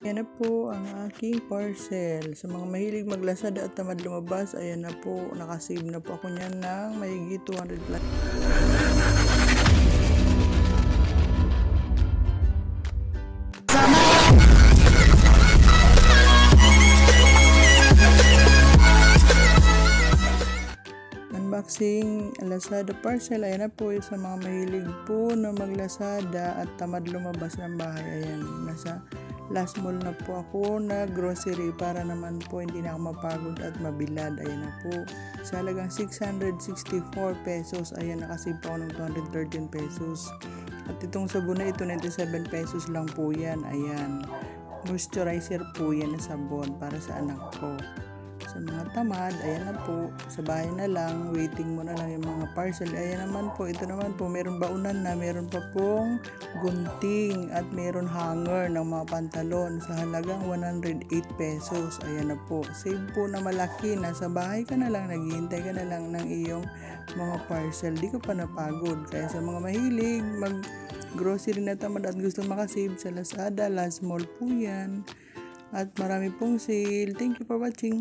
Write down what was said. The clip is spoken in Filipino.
Ayan na po ang aking parcel. Sa mga mahilig maglasada at tamad lumabas, ayan na po, nakasave na po ako niyan ng mahigit 200 plus. Unboxing Lazada parcel. Ayan na po sa mga mahilig po na maglasada at tamad lumabas ng bahay. Ayan, nasa last mall na po ako na grocery para naman po hindi na ako mapagod at mabilad. Ayan na po. Sa halagang 664 pesos. Ayan, nakasave po ako ng 213 pesos. At itong sabon na ito, 97 pesos lang po yan. Ayan. Moisturizer po yan na sabon para sa anak ko. Sa mga tamad, ayan na po, sa bahay na lang, waiting mo na lang yung mga parcel. Ayan naman po, ito naman po, meron baunan na, meron pa pong gunting at meron hanger ng mga pantalon sa halagang 108 pesos. Ayan na po, save po na malaki, nasa bahay ka na lang, naghihintay ka na lang ng iyong mga parcel. Di ka pa napagod. Kaya sa mga mahilig grocery na tamad at gusto makasave sa Lazada, last mall po yan. At marami pong sale. Thank you for watching.